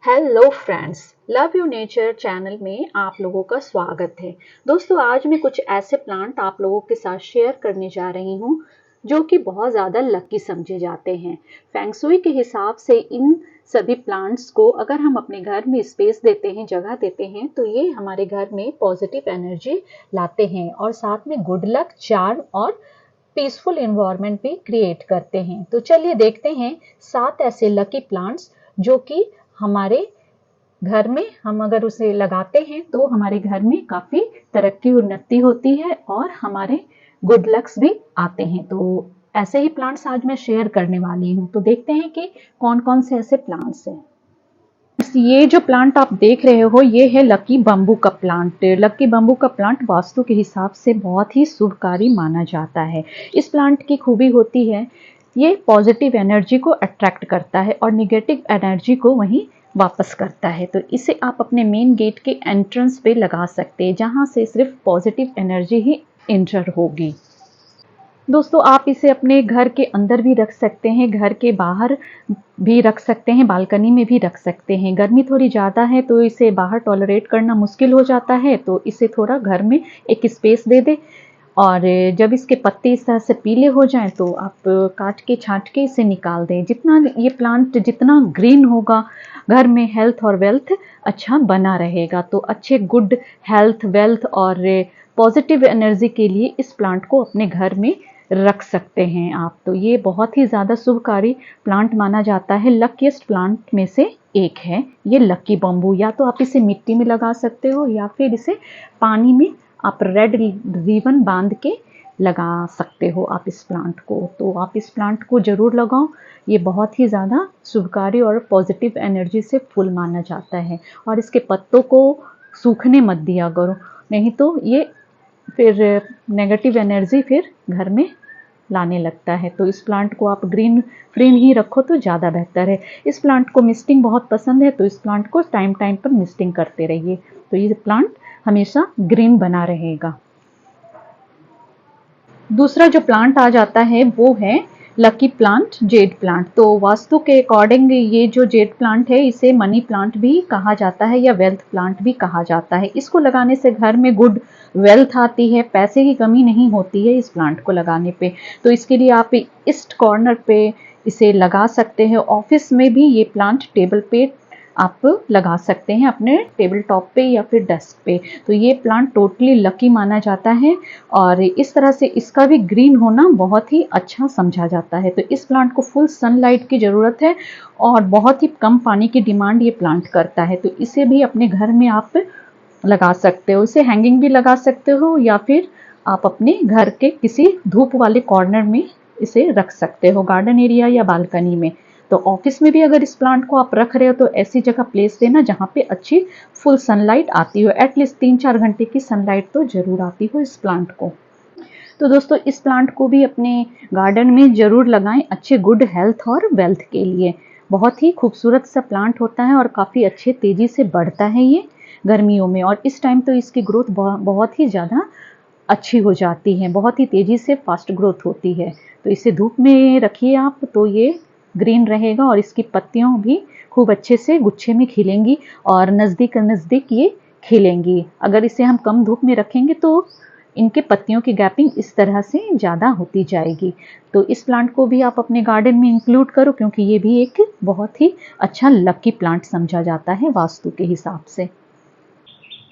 Hello friends, love you nature channel में आप लोगों का स्वागत है। दोस्तों, आज मैं कुछ ऐसे प्लांट आप लोगों के साथ शेयर करने जा रही हूँ जो कि बहुत ज़्यादा लकी समझे जाते हैं। फेंग शुई के हिसाब से इन सभी प्लांट्स को अगर हम अपने घर में स्पेस देते हैं, जगह देते हैं, तो ये हमारे घर में पॉजिटिव एनर्जी लाते हैं और साथ में गुड लक, चार्म और पीसफुल एनवायरनमेंट भी क्रिएट करते हैं। तो चलिए देखते हैं 7 ऐसे लकी प्लांट्स जो कि हमारे घर में हम अगर उसे लगाते हैं तो हमारे घर में काफी तरक्की उन्नति होती है और हमारे गुड लक्स भी आते हैं। तो ऐसे ही प्लांट्स आज मैं शेयर करने वाली हूँ। तो देखते हैं कि कौन कौन से ऐसे प्लांट्स हैं। ये जो प्लांट आप देख रहे हो ये है लकी बम्बू का प्लांट। लकी बम्बू का प्लांट वास्तु के हिसाब से बहुत ही शुभकारी माना जाता है। इस प्लांट की खूबी होती है ये पॉजिटिव एनर्जी को अट्रैक्ट करता है और निगेटिव एनर्जी को वहीं वापस करता है। तो इसे आप अपने मेन गेट के एंट्रेंस पे लगा सकते हैं जहां से सिर्फ पॉजिटिव एनर्जी ही एंटर होगी। दोस्तों, आप इसे अपने घर के अंदर भी रख सकते हैं, घर के बाहर भी रख सकते हैं, बालकनी में भी रख सकते हैं। गर्मी थोड़ी ज़्यादा है तो इसे बाहर टॉलरेट करना मुश्किल हो जाता है, तो इसे थोड़ा घर में एक स्पेस दे दें और जब इसके पत्ते इस तरह से पीले हो जाएं तो आप काट के छांट के इसे निकाल दें। जितना ये प्लांट जितना ग्रीन होगा घर में हेल्थ और वेल्थ अच्छा बना रहेगा। तो अच्छे गुड हेल्थ, वेल्थ और पॉजिटिव एनर्जी के लिए इस प्लांट को अपने घर में रख सकते हैं आप। तो ये बहुत ही ज़्यादा शुभकारी प्लांट माना जाता है। लकीएस्ट प्लांट में से एक है ये लकी बम्बू। या तो आप इसे मिट्टी में लगा सकते हो या फिर इसे पानी में आप रेड रिबन बांध के लगा सकते हो आप इस प्लांट को। तो आप इस प्लांट को ज़रूर लगाओ। ये बहुत ही ज़्यादा शुभकारी और पॉजिटिव एनर्जी से फुल माना जाता है। और इसके पत्तों को सूखने मत दिया करो, नहीं तो ये फिर नेगेटिव एनर्जी फिर घर में लाने लगता है। तो इस प्लांट को आप ग्रीन फ्रीन ही रखो तो ज़्यादा बेहतर है। इस प्लांट को मिस्टिंग बहुत पसंद है तो इस प्लांट को टाइम टाइम पर मिस्टिंग करते रहिए, तो ये प्लांट हमेशा ग्रीन बना रहेगा। दूसरा जो प्लांट आ जाता है वो है लकी प्लांट, जेड प्लांट। तो वास्तु के अकॉर्डिंग ये जो जेड प्लांट है इसे मनी प्लांट भी कहा जाता है या वेल्थ प्लांट भी कहा जाता है। इसको लगाने से घर में गुड वेल्थ आती है, पैसे की कमी नहीं होती है इस प्लांट को लगाने पे। तो इसके लिए आप ईस्ट कॉर्नर पे इसे लगा सकते हैं। ऑफिस में भी ये प्लांट टेबल पे आप लगा सकते हैं, अपने टेबल टॉप पे या फिर डेस्क पे। तो ये प्लांट टोटली लकी माना जाता है और इस तरह से इसका भी ग्रीन होना बहुत ही अच्छा समझा जाता है। तो इस प्लांट को फुल सनलाइट की ज़रूरत है और बहुत ही कम पानी की डिमांड ये प्लांट करता है। तो इसे भी अपने घर में आप लगा सकते हो। इसे हैंगिंग भी लगा सकते हो या फिर आप अपने घर के किसी धूप वाले कॉर्नर में इसे रख सकते हो, गार्डन एरिया या बालकनी में। तो ऑफिस में भी अगर इस प्लांट को आप रख रहे हो तो ऐसी जगह प्लेस देना जहाँ पे अच्छी फुल सनलाइट आती हो। एटलीस्ट 3-4 घंटे की सनलाइट तो जरूर आती हो इस प्लांट को। तो दोस्तों, इस प्लांट को भी अपने गार्डन में जरूर लगाएं अच्छे गुड हेल्थ और वेल्थ के लिए। बहुत ही खूबसूरत सा प्लांट होता है और काफ़ी अच्छे तेज़ी से बढ़ता है ये गर्मियों में। और इस टाइम तो इसकी ग्रोथ बहुत ही ज़्यादा अच्छी हो जाती है, बहुत ही तेज़ी से फास्ट ग्रोथ होती है। तो इसे धूप में रखिए आप तो ये ग्रीन रहेगा और इसकी पत्तियां भी खूब अच्छे से गुच्छे में खिलेंगी और नज़दीक नज़दीक ये खिलेंगी। अगर इसे हम कम धूप में रखेंगे तो इनके पत्तियों की गैपिंग इस तरह से ज़्यादा होती जाएगी। तो इस प्लांट को भी आप अपने गार्डन में इंक्लूड करो क्योंकि ये भी एक बहुत ही अच्छा लकी प्लांट समझा जाता है वास्तु के हिसाब से।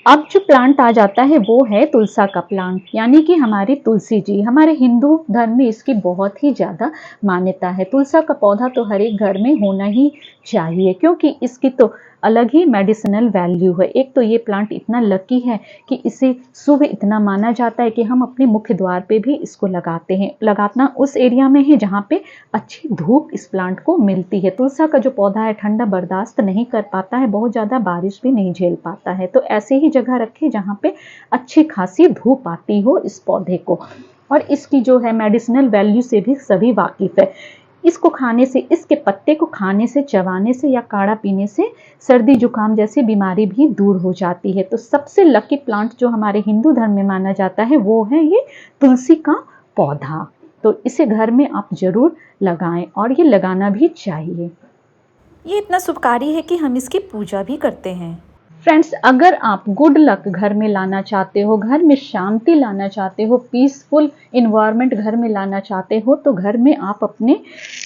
अब जो प्लांट आ जाता है वो है तुलसा का प्लांट, यानी कि हमारी तुलसी जी। हमारे हिंदू धर्म में इसकी बहुत ही ज़्यादा मान्यता है। तुलसा का पौधा तो हर एक घर में होना ही चाहिए क्योंकि इसकी तो अलग ही मेडिसिनल वैल्यू है। एक तो ये प्लांट इतना लकी है कि इसे शुभ इतना माना जाता है कि हम अपने मुख्य द्वार पे भी इसको लगाते हैं। लगाना उस एरिया में है जहाँ पे अच्छी धूप इस प्लांट को मिलती है। तुलसा का जो पौधा है ठंडा बर्दाश्त नहीं कर पाता है, बहुत ज़्यादा बारिश भी नहीं झेल पाता है। तो ऐसे ही जगह रखें जहाँ पे अच्छी खासी धूप आती हो इस पौधे को। और इसकी जो है मेडिसिनल वैल्यू से भी सभी वाकिफ है। इसको खाने से, इसके पत्ते को खाने से, चबाने से या काढ़ा पीने से सर्दी जुकाम जैसी बीमारी भी दूर हो जाती है। तो सबसे लकी प्लांट जो हमारे हिंदू धर्म में माना जाता है वो है ये तुलसी का पौधा। तो इसे घर में आप जरूर लगाएं और ये लगाना भी चाहिए। ये इतना शुभकारी है कि हम इसकी पूजा भी करते हैं। फ्रेंड्स, अगर आप गुड लक घर में लाना चाहते हो, घर में शांति लाना चाहते हो, पीसफुल इन्वायरमेंट घर में लाना चाहते हो, तो घर में आप अपने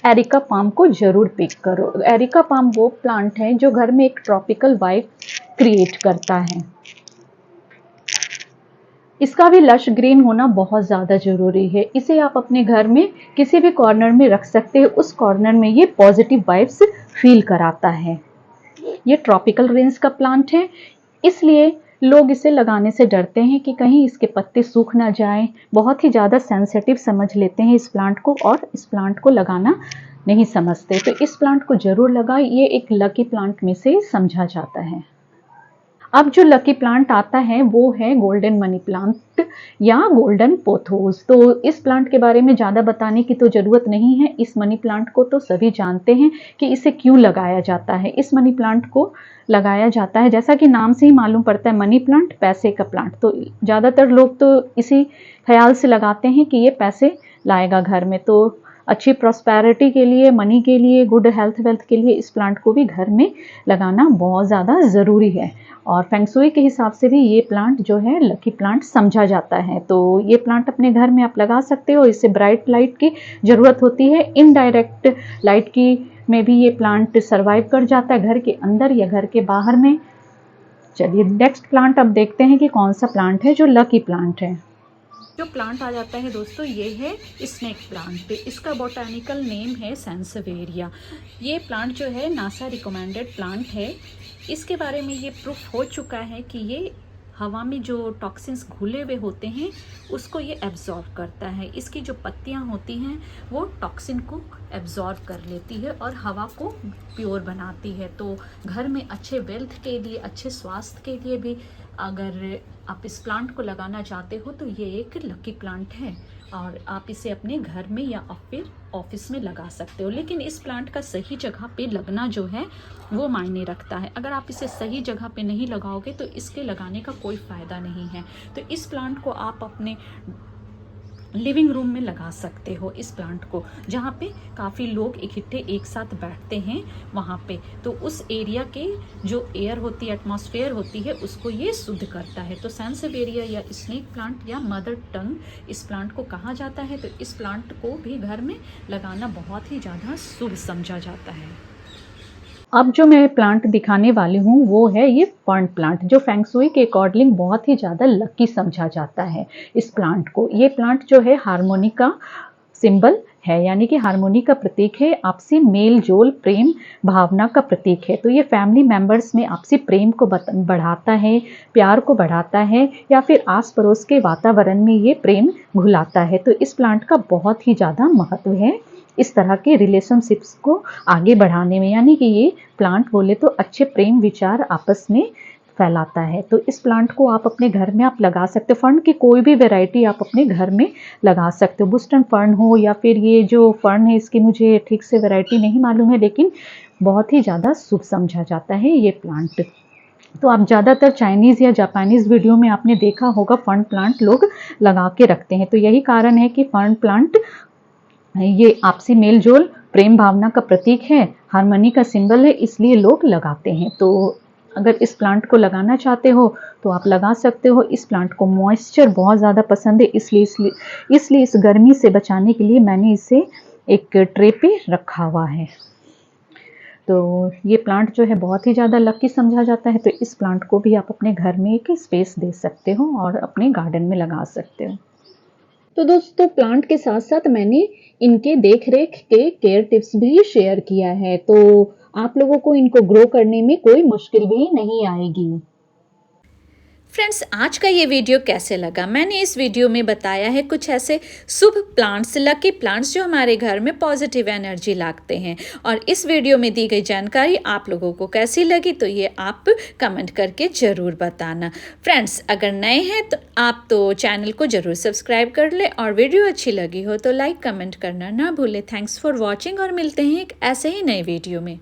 एरिका पाम को जरूर पिक करो। एरिका पाम वो प्लांट है जो घर में एक ट्रॉपिकल वाइब क्रिएट करता है। इसका भी लश ग्रीन होना बहुत ज़्यादा ज़रूरी है। इसे आप अपने घर में किसी भी कॉर्नर में रख सकते हो, उस कॉर्नर में ये पॉजिटिव वाइब्स फील कराता है। ये ट्रॉपिकल रेंज का प्लांट है, इसलिए लोग इसे लगाने से डरते हैं कि कहीं इसके पत्ते सूख ना जाएं। बहुत ही ज़्यादा सेंसिटिव समझ लेते हैं इस प्लांट को और इस प्लांट को लगाना नहीं समझते। तो इस प्लांट को जरूर लगाएं, ये एक लकी प्लांट में से समझा जाता है। अब जो लकी प्लांट आता है वो है गोल्डन मनी प्लांट या गोल्डन पोथोस। तो इस प्लांट के बारे में ज़्यादा बताने की तो ज़रूरत नहीं है। इस मनी प्लांट को तो सभी जानते हैं कि इसे क्यों लगाया जाता है। इस मनी प्लांट को लगाया जाता है, जैसा कि नाम से ही मालूम पड़ता है, मनी प्लांट, पैसे का प्लांट। तो ज़्यादातर लोग तो इसी ख्याल से लगाते हैं कि ये पैसे लाएगा घर में। तो अच्छी प्रॉस्पेरिटी के लिए, मनी के लिए, गुड हेल्थ वेल्थ के लिए इस प्लांट को भी घर में लगाना बहुत ज़्यादा ज़रूरी है। और फेंगशुई के हिसाब से भी ये प्लांट जो है लकी प्लांट समझा जाता है। तो ये प्लांट अपने घर में आप लगा सकते हो। इससे ब्राइट लाइट की ज़रूरत होती है, इनडायरेक्ट लाइट की में भी ये प्लांट सर्वाइव कर जाता है, घर के अंदर या घर के बाहर में। चलिए नेक्स्ट प्लांट अब देखते हैं कि कौन सा प्लांट है जो लकी प्लांट है। जो प्लांट आ जाता है दोस्तों, ये है स्नेक प्लांट। इसका बोटानिकल नेम है सैंसवेरिया। ये प्लांट जो है नासा रिकमेंडेड प्लांट है। इसके बारे में ये प्रूफ हो चुका है कि ये हवा में जो टॉक्सिन्स घुले हुए होते हैं उसको ये एब्जॉर्ब करता है। इसकी जो पत्तियां होती हैं वो टॉक्सिन को एब्जॉर्ब कर लेती है और हवा को प्योर बनाती है। तो घर में अच्छे वेल्थ के लिए, अच्छे स्वास्थ्य के लिए भी अगर आप इस प्लांट को लगाना चाहते हो तो ये एक लकी प्लांट है और आप इसे अपने घर में या फिर ऑफिस में लगा सकते हो। लेकिन इस प्लांट का सही जगह पे लगना जो है वो मायने रखता है। अगर आप इसे सही जगह पे नहीं लगाओगे तो इसके लगाने का कोई फ़ायदा नहीं है। तो इस प्लांट को आप अपने लिविंग रूम में लगा सकते हो। इस प्लांट को जहाँ पे काफ़ी लोग इकट्ठे एक साथ बैठते हैं वहाँ पे, तो उस एरिया के जो एयर होती है, एटमॉस्फेयर होती है, उसको ये शुद्ध करता है। तो सैंसवेरिया या स्नेक प्लांट या मदर टंग इस प्लांट को कहा जाता है। तो इस प्लांट को भी घर में लगाना बहुत ही ज़्यादा शुभ समझा जाता है। अब जो मैं प्लांट दिखाने वाली हूँ वो है ये फर्न प्लांट, जो फेंगशुई के अकॉर्डिंग बहुत ही ज़्यादा लकी समझा जाता है इस प्लांट को। ये प्लांट जो है हार्मोनी का सिंबल है, यानी कि हार्मोनी का प्रतीक है, आपसी मेल जोल, प्रेम भावना का प्रतीक है। तो ये फैमिली मेंबर्स में आपसी प्रेम को बढ़ाता है, प्यार को बढ़ाता है, या फिर आस पड़ोस के वातावरण में ये प्रेम घुलाता है। तो इस प्लांट का बहुत ही ज़्यादा महत्व है इस तरह के रिलेशनशिप्स को आगे बढ़ाने में, यानी कि ये प्लांट बोले तो अच्छे प्रेम विचार आपस में फैलाता है। तो इस प्लांट को आप अपने घर में आप लगा सकते हो। फर्न की कोई भी वैरायटी आप अपने घर में लगा सकते हो। बुस्टन फर्न हो या फिर ये जो फर्न है, इसकी मुझे ठीक से वैरायटी नहीं मालूम है, लेकिन बहुत ही ज़्यादा शुभ समझा जाता है ये प्लांट। तो आप ज़्यादातर चाइनीज़ या जापानीज़ वीडियो में आपने देखा होगा फर्न प्लांट लोग लगा के रखते हैं। तो यही कारण है कि फर्न प्लांट ये आपसी मेल जोल, प्रेम भावना का प्रतीक है, हार्मनी का सिंबल है, इसलिए लोग लगाते हैं। तो अगर इस प्लांट को लगाना चाहते हो तो आप लगा सकते हो। इस प्लांट को मॉइस्चर बहुत ज़्यादा पसंद है, इसलिए इस गर्मी से बचाने के लिए मैंने इसे एक ट्रे पे रखा हुआ है। तो ये प्लांट जो है बहुत ही ज़्यादा लकी समझा जाता है। तो इस प्लांट को भी आप अपने घर में एक स्पेस दे सकते हो और अपने गार्डन में लगा सकते हो। तो दोस्तों, प्लांट के साथ साथ मैंने इनके देख रेख के केयर टिप्स भी शेयर किया है, तो आप लोगों को इनको ग्रो करने में कोई मुश्किल भी नहीं आएगी। फ्रेंड्स, आज का ये वीडियो कैसे लगा? मैंने इस वीडियो में बताया है कुछ ऐसे शुभ प्लांट्स, लकी प्लांट्स जो हमारे घर में पॉजिटिव एनर्जी लाते हैं। और इस वीडियो में दी गई जानकारी आप लोगों को कैसी लगी तो ये आप कमेंट करके ज़रूर बताना। फ्रेंड्स, अगर नए हैं तो आप तो चैनल को ज़रूर सब्सक्राइब कर ले और वीडियो अच्छी लगी हो तो लाइक कमेंट करना ना भूलें। थैंक्स फॉर वॉचिंग और मिलते हैं एक ऐसे ही नए वीडियो में।